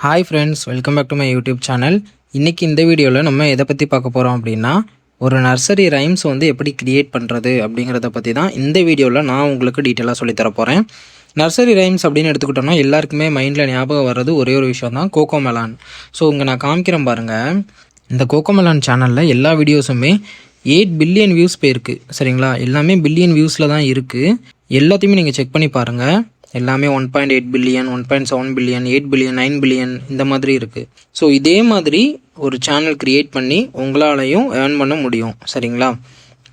Hi friends, welcome back to my YouTube channel. இன்றைக்கி இந்த வீடியோவில் நம்ம எதை பற்றி பார்க்க போகிறோம் அப்படின்னா, ஒரு நர்சரி ரைம்ஸ் வந்து எப்படி க்ரியேட் பண்ணுறது அப்படிங்கிறத பற்றி தான் இந்த வீடியோவில் நான் உங்களுக்கு டீட்டெயிலாக சொல்லித்தர போகிறேன். நர்சரி ரைம்ஸ் அப்படின்னு எடுத்துக்கிட்டோம்னா எல்லாருக்குமே மைண்டில் ஞாபகம் வர்றது ஒரே ஒரு விஷயம் தான், கோகோமெலான். ஸோ இங்கே நான் காமிக்கிறேன் பாருங்கள். இந்த கோகோமெலான் சேனலில் எல்லா வீடியோஸுமே 8 பில்லியன் வியூஸ் போயிருக்கு. சரிங்களா, எல்லாமே பில்லியன் வியூஸில் தான் இருக்குது. எல்லாத்தையுமே நீங்கள் செக் பண்ணி பாருங்கள். எல்லாமே 1.8 பில்லியன், 1.7 பில்லியன், 8 பில்லியன், 9 பில்லியன் இந்த மாதிரி இருக்குது. ஸோ இதே மாதிரி ஒரு சேனல் க்ரியேட் பண்ணி உங்களாலையும் ஏர்ன் பண்ண முடியும். சரிங்களா,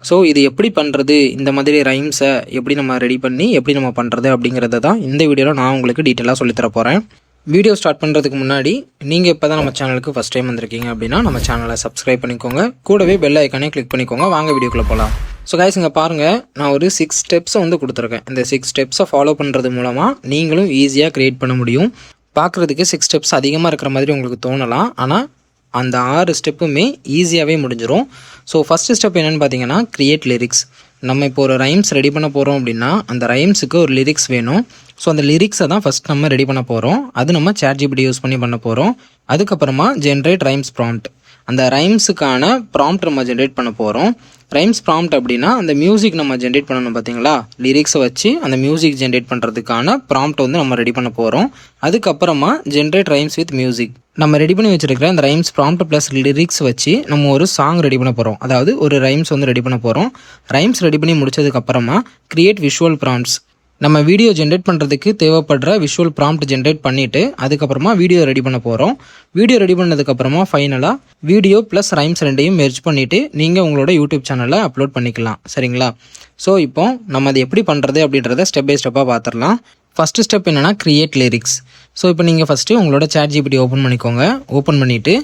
ஸோ இது எப்படி பண்ணுறது, இந்த மாதிரி ரைம்ஸை எப்படி நம்ம ரெடி பண்ணி எப்படி நம்ம பண்ணுறது அப்படிங்கிறத தான் இந்த வீடியோவில் நான் உங்களுக்கு டீட்டெயிலாக சொல்லித்தர போகிறேன். வீடியோ ஸ்டார்ட் பண்ணுறதுக்கு முன்னாடி நீங்கள் இப்போ தான் நம்ம சேனலுக்கு ஃபஸ்ட் டைம் வந்திருக்கீங்க அப்படின்னா நம்ம சேனலை சப்ஸ்கிரைப் பண்ணிக்கோங்க, கூடவே பெல் ஐக்கானே கிளிக் பண்ணிக்கோங்க. வாங்க வீடியோக்குள்ளே போகலாம். ஸோ கைஸ், இங்கே பாருங்கள், நான் ஒரு 6 ஸ்டெப்ஸை வந்து கொடுத்துருக்கேன். இந்த 6 ஸ்டெப்ஸை ஃபாலோ பண்ணுறது மூலமாக நீங்களும் ஈஸியாக க்ரியேட் பண்ண முடியும். பார்க்குறதுக்கு 6 ஸ்டெப்ஸ் அதிகமாக இருக்கிற மாதிரி உங்களுக்கு தோணலாம், ஆனால் அந்த 6 ஸ்டெப்புமே ஈஸியாகவே முடிஞ்சிடும். ஸோ ஃபஸ்ட்டு ஸ்டெப் என்னென்னு பார்த்தீங்கன்னா, க்ரியேட் லிரிக்ஸ். நம்ம இப்போ ஒரு ரைம்ஸ் ரெடி பண்ண போகிறோம் அப்படின்னா அந்த ரைம்ஸுக்கு ஒரு லிரிக்ஸ் வேணும். ஸோ அந்த லிரிக்ஸை தான் ஃபஸ்ட் நம்ம ரெடி பண்ண போகிறோம். அது நம்ம ChatGPT யூஸ் பண்ண போகிறோம். அதுக்கப்புறமா ஜென்ரேட் ரைம்ஸ் ப்ராம்ப்ட், அந்த ரைம்ஸுக்கான ப்ராம்ப்ட் நம்ம ஜென்ரேட் பண்ண போகிறோம். ரைம்ஸ் ப்ராம்ப்ட் அப்படின்னா அந்த மியூசிக் நம்ம ஜென்ரேட் பண்ணணும் பார்த்தீங்களா, லிரிக்ஸை வச்சு அந்த மியூசிக் ஜென்ரேட் பண்ணுறதுக்கான ப்ராம்ப்ட் வந்து நம்ம ரெடி பண்ண போகிறோம். அதுக்கப்புறமா ஜென்ரேட் ரைம்ஸ் வித் மியூசிக், நம்ம ரெடி பண்ணி வச்சுருக்கிற அந்த ரைம்ஸ் ப்ராம்ப்ட் ப்ளஸ் லிரிக்ஸ் வச்சு நம்ம ஒரு சாங் ரெடி பண்ண போகிறோம். அதாவது ஒரு ரைம்ஸ் வந்து ரெடி பண்ண போகிறோம். ரைம்ஸ் ரெடி பண்ணி முடிச்சதுக்கப்புறமா க்ரியேட் விஷுவல் ப்ராம்ப்ட்ஸ், நம்ம வீடியோ ஜென்ரேட் பண்ணுறதுக்கு தேவைப்படுற விஷுவல் ப்ராம்ப்ட் ஜென்ரேட் பண்ணிவிட்டு அதுக்கப்புறமா வீடியோ ரெடி பண்ண போகிறோம். வீடியோ ரெடி பண்ணதுக்கப்புறமா ஃபைனலாக வீடியோ ப்ளஸ் ரைம்ஸ் ரெண்டையும் மெர்ஜ் பண்ணிவிட்டு நீங்கள் உங்களோட யூடியூப் சேனலில் அப்லோட் பண்ணிக்கலாம். சரிங்களா, ஸோ இப்போ நம்ம அதை எப்படி பண்ணுறது அப்படின்றத ஸ்டெப் பை ஸ்டெப்பாக பார்த்துடலாம். ஃபஸ்ட்டு ஸ்டெப் என்னென்னா க்ரியேட் லிரிக்ஸ். ஸோ இப்போ நீங்கள் ஃபஸ்ட்டு உங்களோட ChatGPT ஓப்பன் பண்ணிக்கோங்க. ஓப்பன் பண்ணிவிட்டு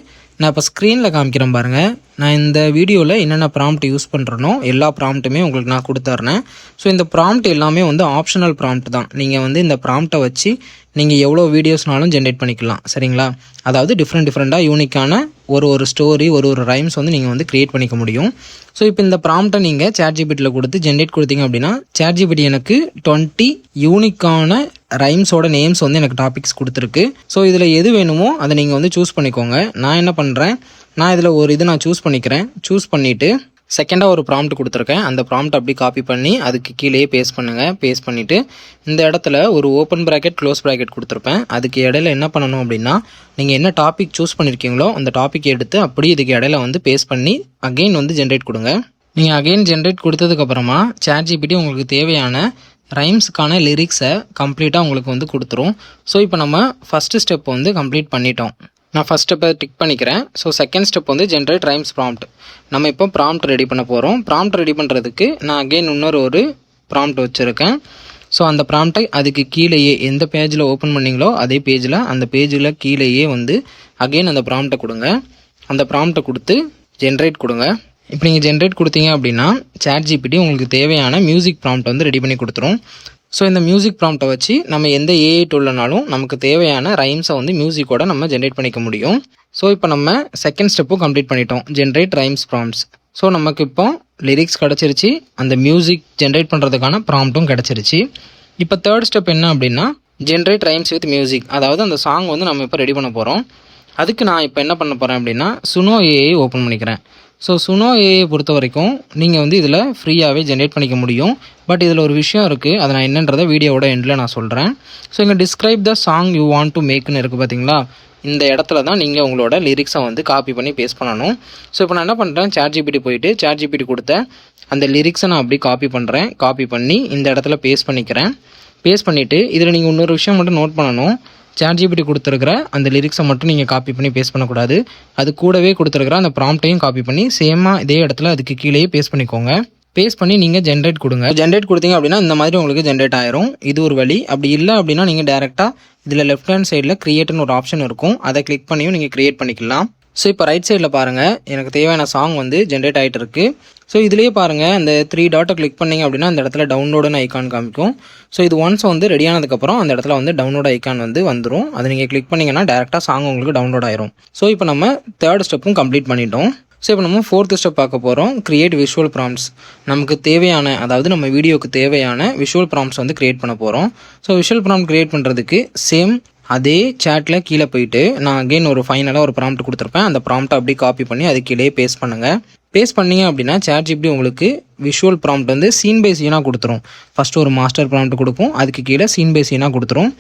நான் இப்போ ஸ்க்ரீனில் காமிக்கிறேன் பாருங்கள். நான் இந்த வீடியோவில் என்னென்ன ப்ராம்ப்ட் யூஸ் பண்ணுறனோ எல்லா ப்ராம்ப்ட்டுமே உங்களுக்கு நான் கொடுத்துட்றேன். ஸோ இந்த ப்ராம்ப்ட் எல்லாமே வந்து ஆப்ஷனல் ப்ராம்ப்ட் தான். நீங்கள் வந்து இந்த ப்ராம்ப்டை வச்சு நீங்கள் எவ்வளோ வீடியோஸ்னாலும் ஜென்ரேட் பண்ணிக்கலாம். சரிங்களா, அதாவது டிஃப்ரெண்ட்டாக யூனிக்கான ஒரு ஸ்டோரி ஒரு ரைம்ஸ் வந்து நீங்கள் வந்து க்ரியேட் பண்ணிக்க முடியும். ஸோ இப்போ இந்த ப்ராம்ப்டை நீங்கள் ChatGPTயில் கொடுத்து ஜென்ரேட் கொடுத்தீங்க அப்படின்னா ChatGPT எனக்கு 20 யூனிக்கான ரைம்ஸோட நேம்ஸ் வந்து எனக்கு டாபிக்ஸ் கொடுத்துருக்கு. ஸோ இதில் எது வேணுமோ அதை நீங்கள் வந்து சூஸ் பண்ணிக்கோங்க. நான் என்ன பண்ணுறேன், நான் இதில் ஒரு இது நான் சூஸ் பண்ணிக்கிறேன். சூஸ் பண்ணிவிட்டு செகண்டாக ஒரு ப்ராம்ப்ட் கொடுத்துருக்கேன். அந்த ப்ராம்ப்ட் அப்படி காப்பி பண்ணி அதுக்கு கீழே பேஸ்ட் பண்ணுங்கள். பேஸ்ட் பண்ணிவிட்டு இந்த இடத்துல ஒரு ஓப்பன் ப்ராக்கெட் க்ளோஸ் ப்ராக்கெட் கொடுத்துருப்பேன். அதுக்கு இடையில என்ன பண்ணணும் அப்படின்னா, நீங்கள் என்ன டாபிக் சூஸ் பண்ணியிருக்கீங்களோ அந்த டாபிக் எடுத்து அப்படி இதுக்கு இடையில வந்து பேஸ்ட் பண்ணி அகெயின் வந்து ஜென்ரேட் கொடுங்க. நீங்கள் அகெயின் ஜென்ரேட் கொடுத்ததுக்கப்புறமா ChatGPT உங்களுக்கு தேவையான ரைம்ஸுக்கான லிரிக்ஸை கம்ப்ளீட்டாக உங்களுக்கு வந்து கொடுத்துரும். ஸோ இப்போ நம்ம ஃபஸ்ட்டு ஸ்டெப் வந்து கம்ப்ளீட் பண்ணிட்டோம். நான் ஃபஸ்ட் ஸ்டெப்பை டிக் பண்ணிக்கிறேன். ஸோ செகண்ட் ஸ்டெப் வந்து ஜென்ரேட் ரைம்ஸ் ப்ராம்ப்ட். நம்ம இப்போ ப்ராம்ப்ட் ரெடி பண்ண போகிறோம். ப்ராம்ப்ட் ரெடி பண்ணுறதுக்கு நான் அகெயின் இன்னொரு ப்ராம்ப்ட் வச்சுருக்கேன். ஸோ அந்த ப்ராம்ப்டை அதுக்கு கீழேயே எந்த பேஜில் ஓப்பன் பண்ணிங்களோ அதே பேஜில் அந்த பேஜில் கீழேயே வந்து அகெயின் அந்த ப்ராம்ப்டை கொடுங்க. அந்த ப்ராம்ப்டை கொடுத்து ஜென்ரேட் கொடுங்க. இப்போ நீங்கள் ஜென்ரேட் கொடுத்தீங்க அப்படின்னா ChatGPT உங்களுக்கு தேவையான மியூசிக் ப்ராம்ப்ட் வந்து ரெடி பண்ணி கொடுத்துரும். ஸோ இந்த மியூசிக் ப்ராம்ப்டை வச்சு நம்ம எந்த AI டூல்னாலும் நமக்கு தேவையான ரைம்ஸை வந்து மியூசிக்கோட நம்ம ஜென்ரேட் பண்ணிக்க முடியும். ஸோ இப்போ நம்ம செகண்ட் ஸ்டெப்பும் கம்ப்ளீட் பண்ணிட்டோம், ஜென்ரேட் ரைம்ஸ் ப்ராம்ப்ட்ஸ். ஸோ நமக்கு இப்போ லிரிக்ஸ் கிடச்சிருச்சு, அந்த மியூசிக் ஜென்ரேட் பண்ணுறதுக்கான ப்ராம்ப்ட்டும் கிடச்சிருச்சு. இப்போ தேர்ட் ஸ்டெப் என்ன அப்படின்னா, ஜென்ரேட் ரைம்ஸ் வித் மியூசிக், அதாவது அந்த சாங் வந்து நம்ம இப்போ ரெடி பண்ண போகிறோம். அதுக்கு நான் இப்போ என்ன பண்ண போகிறேன் அப்படின்னா சுனோ AI ஓப்பன் பண்ணிக்கிறேன். ஸோ சுனோ AI பொறுத்த வரைக்கும் நீங்கள் வந்து இதில் ஃப்ரீயாகவே ஜென்ரேட் பண்ணிக்க முடியும். பட் இதில் ஒரு விஷயம் இருக்குது, அதை நான் என்னன்றதை வீடியோவோட எண்டில் நான் சொல்கிறேன். ஸோ இங்கே describe the song you want to மேக்னு இருக்குது பார்த்தீங்களா, இந்த இடத்துல தான் நீங்கள் உங்களோட லிரிக்ஸை வந்து காப்பி பண்ணி பேஸ்ட் பண்ணணும். ஸோ இப்போ நான் என்ன பண்ணுறேன், ChatGPT போயிட்டு ChatGPT கொடுத்த அந்த லிரிக்ஸை நான் அப்படி காப்பி பண்ணுறேன். காப்பி பண்ணி இந்த இடத்துல பேஸ்ட் பண்ணிக்கிறேன். பேஸ்ட் பண்ணிவிட்டு இதில் நீங்கள் இன்னொரு விஷயம் மட்டும் நோட் பண்ணணும். ChatGPT கொடுத்துருக்கிற அந்த லிரிக்ஸை மட்டும் நீங்கள் காப்பி பண்ணி பேஸ்ட் பண்ணக்கூடாது. அது கூடவே கொடுத்துருக்கிற அந்த ப்ராம்ப்டையும் காப்பி பண்ணி சேமாக இதே இடத்துல அதுக்கு கீழேயே பேஸ்ட் பண்ணிக்கோங்க. பேஸ்ட் பண்ணி நீங்கள் ஜென்ரேட் கொடுங்க. ஜென்ரேட் கொடுத்தீங்க அப்படின்னா இந்த மாதிரி உங்களுக்கு ஜென்ரேட் ஆயிரும். இது ஒரு வழி. அப்படி இல்லை அப்படின்னா நீங்கள் டேரெக்டாக இதில் லெஃப்ட் ஹேண்ட் சைடில் க்ரியேட்னு ஒரு ஆப்ஷன் இருக்கும், அதை கிளிக் பண்ணியும் நீங்கள் க்ரியேட் பண்ணிக்கலாம். ஸோ இப்போ ரைட் சைடில் பாருங்கள், எனக்கு தேவையான சாங் வந்து ஜென்ரேட் ஆகிட்டு இருக்குது. ஸோ இதுலேயே பாருங்கள், அந்த 3 டாட்டை கிளிக் பண்ணிங்க அப்படின்னா அந்த இடத்துல டவுன்லோடுன்னு ஐக்கான் காமிக்கும். ஸோ இது ஒன்ஸ் வந்து ரெடியானதுக்கப்புறம் அந்த இடத்துல வந்து டவுன்லோட் ஐக்கான் வந்து வந்துடும். அதை நீங்கள் கிளிக் பண்ணிங்கன்னா டேரெக்டாக சாங் உங்களுக்கு டவுன்லோட் ஆயிரும். ஸோ இப்போ நம்ம தேர்ட் ஸ்டெப்பும் கம்ப்ளீட் பண்ணிட்டோம். ஸோ இப்போ நம்ம ஃபோர்த்து ஸ்டெப் பார்க்க போகிறோம், க்ரியேட் விஷுவல் ப்ராம்ப்ட்ஸ். நமக்கு தேவையான, அதாவது நம்ம வீடியோக்கு தேவையான விஷுவல் ப்ராம்ப்ட்ஸ் வந்து க்ரியேட் பண்ண போகிறோம். ஸோ விஷுவல் ப்ராம்ப்ட் க்ரியேட் பண்ணுறதுக்கு சேம் அதே சேட்டில் கீழே போயிட்டு நான் அகெயின் ஒரு ஃபைனலாக ஒரு ப்ராம்ப்ட் கொடுத்துருப்பேன். அந்த ப்ராம்ப்ட்டை அப்படியே காப்பி பண்ணி அது கீழே பேஸ்ட் பண்ணுங்கள். பேஸ்ட் பண்ணிங்க அப்படின்னா ChatGPT உங்களுக்கு விஷுவல் ப்ராம்ப்ட் வந்து சீன் பை சீனாக கொடுத்துரும். ஃபஸ்ட்டு ஒரு மாஸ்டர் ப்ராம்ப்ட் கொடுப்போம், அதுக்கு கீழே சீன் பை சீனாக கொடுத்துரும்.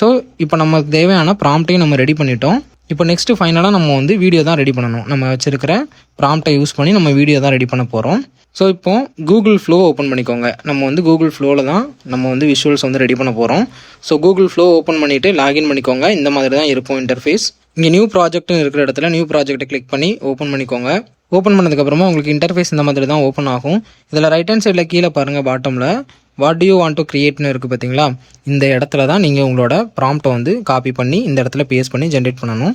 ஸோ இப்போ நமக்கு தேவையான ப்ராம்ப்ட்டையும் நம்ம ரெடி பண்ணிட்டோம். இப்போ நெக்ஸ்ட்டு ஃபைனலாக நம்ம வந்து வீடியோ தான் ரெடி பண்ணணும். நம்ம வச்சுருக்கிற ப்ராம்ப்டை யூஸ் பண்ணி நம்ம வீடியோ தான் ரெடி பண்ண போகிறோம். ஸோ இப்போ கூகுள் ஃப்ளோ ஓப்பன் பண்ணிக்கோங்க. நம்ம வந்து கூகுள் ஃப்ளோவில் தான் நம்ம வந்து விஷுவல்ஸ் வந்து ரெடி பண்ண போகிறோம். ஸோ கூகுள் ஃப்ளோ ஓப்பன் பண்ணிவிட்டு லாகின் பண்ணிக்கோங்க. இந்த மாதிரி தான் இருக்கும் இன்டர்ஃபேஸ். இங்கே நியூ ப்ராஜெக்ட்னு இருக்கிற இடத்துல நியூ ப்ராஜெக்ட்டை கிளிக் பண்ணி ஓப்பன் பண்ணிக்கோங்க. ஓப்பன் பண்ணதுக்கப்புறமா உங்களுக்கு இன்டர்ஃபேஸ் இந்த மாதிரி தான் ஓப்பன் ஆகும். இதில் ரைட் ஹேண்ட் சைடில் கீழே பாருங்கள், பாட்டமில் what do you want to கிரியேட்னு இருக்குது பார்த்தீங்களா? இந்த இடத்துல தான் நீங்கள் உங்களோட ப்ராம்ப்டை வந்து காப்பி பண்ணி இந்த இடத்துல பேஸ்ட் பண்ணி ஜென்ரேட் பண்ணணும்.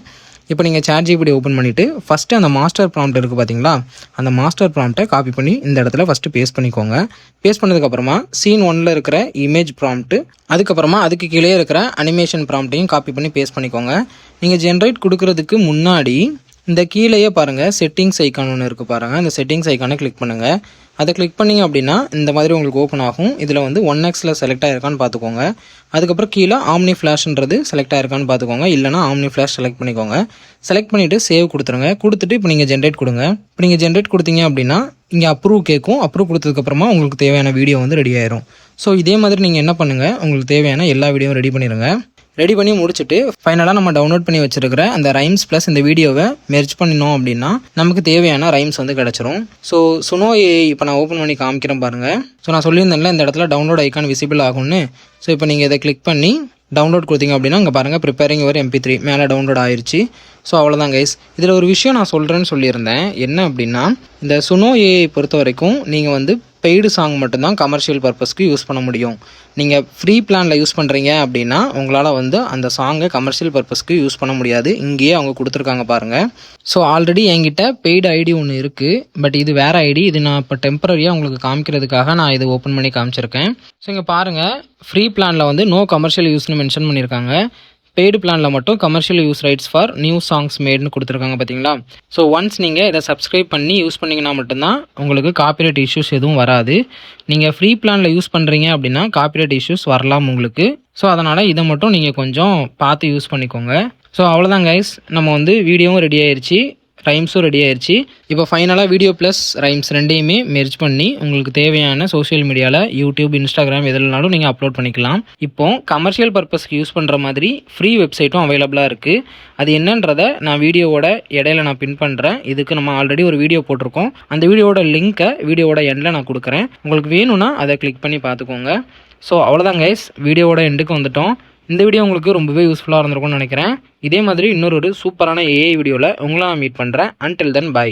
இப்போ நீங்கள் ChatGPT ஓப்பன் பண்ணிவிட்டு ஃபஸ்ட்டு அந்த மாஸ்டர் ப்ராம்ப்ட் இருக்குது பார்த்தீங்களா? அந்த மாஸ்டர் ப்ராம்ப்டை காப்பி பண்ணி இந்த இடத்துல ஃபஸ்ட்டு பேஸ்ட் பண்ணிக்கோங்க. பேஸ்ட் பண்ணதுக்கப்புறமா சீன் 1ல் இருக்கிற இமேஜ் ப்ராம்ப்ட்டு, அதுக்கப்புறமா அதுக்கு கீழே இருக்கிற அனிமேஷன் ப்ராம்ப்ட்டையும் காப்பி பண்ணி பேஸ்ட் பண்ணிக்கோங்க. நீங்கள் ஜென்ரேட் கொடுக்குறதுக்கு முன்னாடி இந்த கீழேயே பாருங்கள் செட்டிங்ஸ் ஐக்கான் ஒன்று இருக்குது பாருங்கள். அந்த செட்டிங்ஸ் ஐக்கானை கிளிக் பண்ணுங்கள். அதை கிளிக் பண்ணிங்க அப்படின்னா இந்த மாதிரி உங்களுக்கு ஓப்பன் ஆகும். இதில் வந்து 1xல் செலக்ட் ஆகிருக்கான்னு பார்த்துக்கோங்க. அதுக்கப்புறம் கீழே ஆம்னி ஃப்ளாஷ்ன்றது செலக்ட் ஆகிருக்கான்னு பார்த்துக்கோங்க. இல்லைனா ஆம்னி ஃப்ளாஷ் செலக்ட் பண்ணிக்கோங்க. செலக்ட் பண்ணிவிட்டு சேவ் கொடுத்துருங்க. கொடுத்துட்டு இப்போ நீங்கள் ஜென்ரேட் கொடுங்க. இப்போ நீங்கள் ஜென்ரேட் கொடுத்தீங்க அப்படின்னா இங்கே அப்ரூவ் கேட்கும். அப்ரூவ் கொடுத்ததுக்கப்புறமா உங்களுக்கு தேவையான வீடியோ வந்து ரெடி ஆயிரும். ஸோ இதே மாதிரி நீங்கள் என்ன பண்ணுங்கள், உங்களுக்கு தேவையான எல்லா வீடியோவும் ரெடி பண்ணிடுங்க. ரெடி பண்ணி முடிச்சுட்டு ஃபைனலாக நம்ம டவுன்லோட் பண்ணி வச்சுருக்கிற அந்த ரைம்ஸ் ப்ளஸ் இந்த வீடியோவை மெர்ஜ் பண்ணினோம் அப்படின்னா நமக்கு தேவையான ரைம்ஸ் வந்து கிடச்சிரும். ஸோ சுனோ ஏஐ இப்போ நான் ஓப்பன் பண்ணி காமிக்கிறேன் பாருங்கள். ஸோ நான் சொல்லியிருந்தேன்ல இந்த இடத்துல டவுன்லோட் ஐக்கான் விசிபிள் ஆகும்னு. ஸோ இப்போ நீங்கள் இதை கிளிக் பண்ணி டவுன்லோட் கொடுத்தீங்க அப்படின்னா இங்கே பாருங்கள் ப்ரிப்பேரிங் ஒரு MP3 மேலே டவுன்லோட் ஆயிடுச்சு. ஸோ அவ்வளோதான் கைஸ். இதில் ஒரு விஷயம் நான் சொல்கிறேன்னு சொல்லியிருந்தேன். என்ன அப்படின்னா இந்த சுனோ ஏஐ பொறுத்த வரைக்கும் நீங்கள் வந்து பெய்டு சாங் மட்டும்தான் கமர்ஷியல் பர்பஸ்க்கு யூஸ் பண்ண முடியும். நீங்கள் ஃப்ரீ பிளானில் யூஸ் பண்ணுறீங்க அப்படின்னா உங்களால் வந்து அந்த சாங்கை கமர்ஷியல் பர்பஸ்க்கு யூஸ் பண்ண முடியாது. இங்கேயே அவங்க கொடுத்துருக்காங்க பாருங்கள். ஸோ ஆல்ரெடி என்கிட்ட பெய்டு ஐடி ஒன்று இருக்குது. பட் இது வேறு ஐடி. இது நான் இப்போ டெம்பரரியாக உங்களுக்கு காமிக்கிறதுக்காக நான் இது ஓப்பன் பண்ணி காமிச்சிருக்கேன். ஸோ இங்கே பாருங்கள், ஃப்ரீ பிளானில் வந்து நோ கமர்ஷியல் யூஸ்னு மென்ஷன் பண்ணியிருக்காங்க. பெய்டு பிளானில் மட்டும் commercial use rights for new songs மேட்னு கொடுத்துருக்காங்க பார்த்தீங்களா? ஸோ ஒன்ஸ் நீங்கள் இதை சப்ஸ்கிரைப் பண்ணி யூஸ் பண்ணிங்கன்னா மட்டும்தான் உங்களுக்கு காப்பிரைட் இஷ்யூஸ் எதுவும் வராது. நீங்கள் ஃப்ரீ பிளானில் யூஸ் பண்ணுறீங்க அப்படின்னா காப்பிரைட் இஷ்யூஸ் வரலாம் உங்களுக்கு. ஸோ அதனால் இதை மட்டும் நீங்கள் கொஞ்சம் பார்த்து யூஸ் பண்ணிக்கோங்க. ஸோ அவ்வளோதான் கைஸ், நம்ம வந்து வீடியோவும் ரெடி ஆயிடுச்சு, ரைம்ஸும் ரெடி ஆயிடுச்சு. இப்போ ஃபைனலாக வீடியோ ப்ளஸ் ரைம்ஸ் ரெண்டையுமே மெர்ஜ் பண்ணி உங்களுக்கு தேவையான சோஷியல் மீடியாவில் யூடியூப், இன்ஸ்டாகிராம் எதுலனாலும் நீங்கள் அப்லோட் பண்ணிக்கலாம். இப்போ கமர்ஷியல் பர்பஸ்க்கு யூஸ் பண்ணுற மாதிரி ஃப்ரீ வெப்சைட்டும் அவைலபிளாக இருக்குது. அது என்னன்றதை நான் வீடியோவோட இடையில நான் பின் பண்ணுறேன். இதுக்கு நம்ம ஆல்ரெடி ஒரு வீடியோ போட்டிருக்கோம். அந்த வீடியோவோட லிங்க்கை வீடியோவோட எண்டில் நான் கொடுக்குறேன். உங்களுக்கு வேணும்னா அதை கிளிக் பண்ணி பார்த்துக்கோங்க. ஸோ அவ்வளோதான் கைஸ், வீடியோவோட எண்டுக்கு வந்துட்டோம். இந்த வீடியோ உங்களுக்கு ரொம்பவே யூஸ்ஃபுல்லாக இருந்திருக்கும்னு நினைக்கிறேன். இதே மாதிரி இன்னொரு சூப்பரான ஏஐ வீடியோவில் உங்களை நான் மீட் பண்ணுறேன். Until then by.